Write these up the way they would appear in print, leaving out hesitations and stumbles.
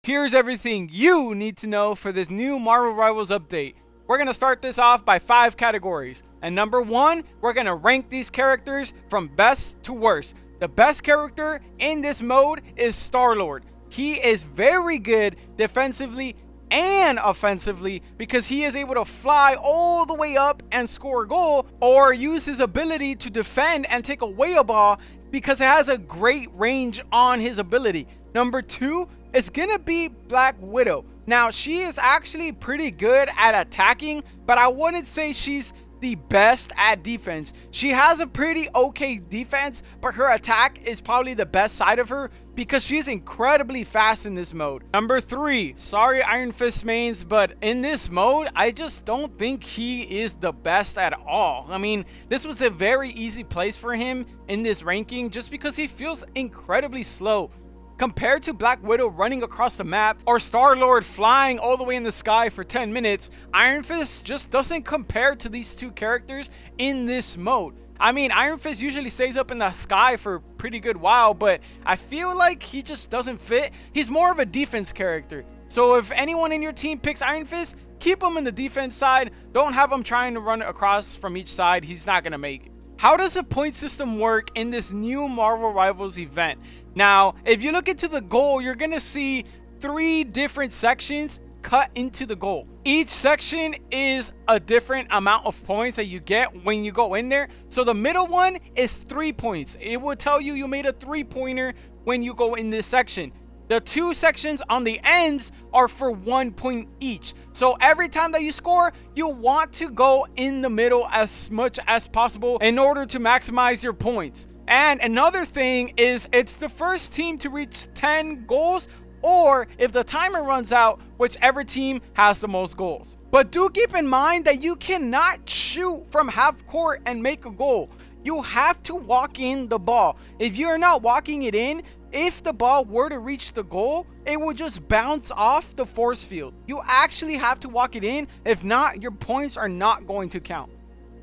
Here's everything you need to know for this new Marvel Rivals update. We're going to start this off by 5 categories. And number 1, we're going to rank these characters from best to worst. The best character in this mode is Star-Lord. He is very good defensively and offensively because he is able to fly all the way up and score a goal, or use his ability to defend and take away a ball because it has a great range on his ability. Number 2, it's gonna be Black Widow. Now, she is actually pretty good at attacking, but I wouldn't say she's the best at defense. She has a pretty okay defense, but her attack is probably the best side of her because she's incredibly fast in this mode. Number 3, sorry Iron Fist mains, but in this mode, I just don't think he is the best at all. I mean, this was a very easy place for him in this ranking just because he feels incredibly slow. Compared to Black Widow running across the map or Star-Lord flying all the way in the sky for 10 minutes, Iron Fist just doesn't compare to these two characters in this mode. I mean, Iron Fist usually stays up in the sky for a pretty good while, but I feel like he just doesn't fit. He's more of a defense character. So if anyone in your team picks Iron Fist, keep him in the defense side. Don't have him trying to run across from each side. He's not going to make it. How does the point system work in this new Marvel Rivals event? Now, if you look into the goal, you're going to see 3 different sections cut into the goal. Each section is a different amount of points that you get when you go in there. So the middle one is 3 points. It will tell you you made a 3-pointer when you go in this section. The 2 sections on the ends are for 1 point each. So every time that you score, you want to go in the middle as much as possible in order to maximize your points. And another thing is, it's the first team to reach 10 goals, or if the timer runs out, whichever team has the most goals. But do keep in mind that you cannot shoot from half court and make a goal. You have to walk in the ball. If you're not walking it in, if the ball were to reach the goal, it will just bounce off the force field. You actually have to walk it in. If not, your points are not going to count.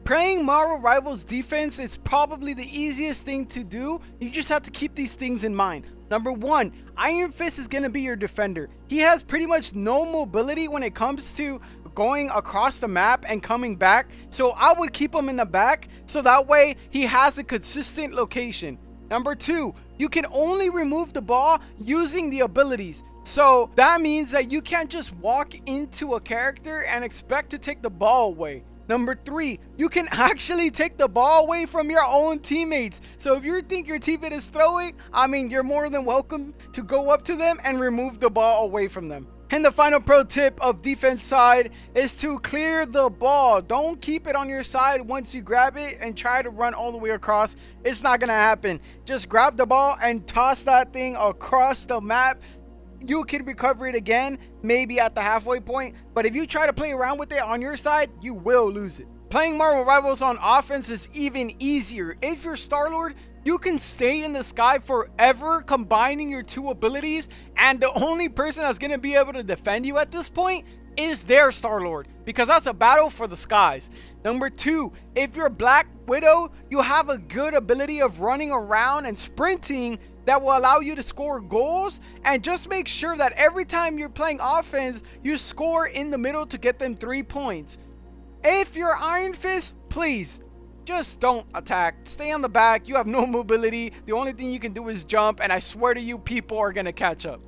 Playing Marvel Rivals defense is probably the easiest thing to do. You just have to keep these things in mind. Number 1, Iron Fist is going to be your defender. He has pretty much no mobility when it comes to going across the map and coming back. So I would keep him in the back so that way he has a consistent location. Number 2, you can only remove the ball using the abilities. So that means that you can't just walk into a character and expect to take the ball away. Number 3, you can actually take the ball away from your own teammates. So if you think your teammate is throwing, I mean, you're more than welcome to go up to them and remove the ball away from them. And the final pro tip of defense side is to clear the ball. Don't keep it on your side once you grab it and try to run all the way across. It's not going to happen. Just grab the ball and toss that thing across the map. You can recover it again, maybe at the halfway point, but if you try to play around with it on your side, you will lose it. Playing Marvel Rivals on offense is even easier. If you're Star-Lord, you can stay in the sky forever combining your 2 abilities, and the only person that's going to be able to defend you at this point is their Star-Lord, because that's a battle for the skies. Number 2, if you're Black Widow, you have a good ability of running around and sprinting that will allow you to score goals, and just make sure that every time you're playing offense, you score in the middle to get them 3 points. If you're Iron Fist, please, just don't attack. Stay on the back. You have no mobility. The only thing you can do is jump, and I swear to you, people are going to catch up.